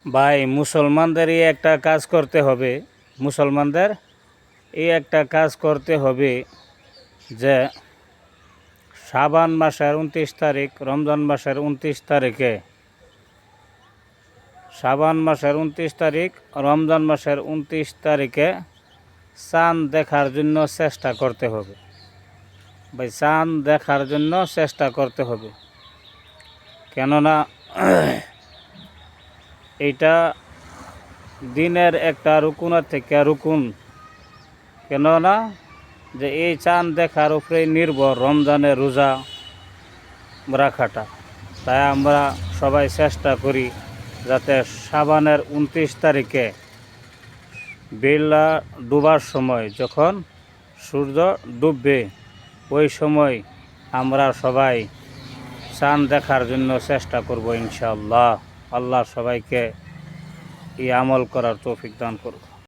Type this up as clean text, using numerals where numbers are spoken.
ভাই মুসলমানদের এই একটা কাজ করতে হবে, মুসলমানদের এই একটা কাজ করতে হবে যে শাবান মাসের 29 তারিখ, রমজান মাসের 29 তারিখে, শাবান মাসের 29 তারিখ, রমজান মাসের 29 তারিখে চাঁদ দেখার জন্য চেষ্টা করতে হবে। ভাই চাঁদ দেখার জন্য চেষ্টা করতে হবে, কেননা এইটা দিনের একটা রুকুনের থেকে রুকুন, কেননা যে এই চাঁদ দেখার উপরে নির্ভর রমজানের রোজা রাখাটা। তাই আমরা সবাই চেষ্টা করি যাতে শাবানের 29 তারিখে বেলা ডুবার সময়, যখন সূর্য ডুববে ওই সময় আমরা সবাই চাঁদ দেখার জন্য চেষ্টা করব ইনশাআল্লাহ। আল্লাহ সবাইকে এই আমল করার তৌফিক দান করুন।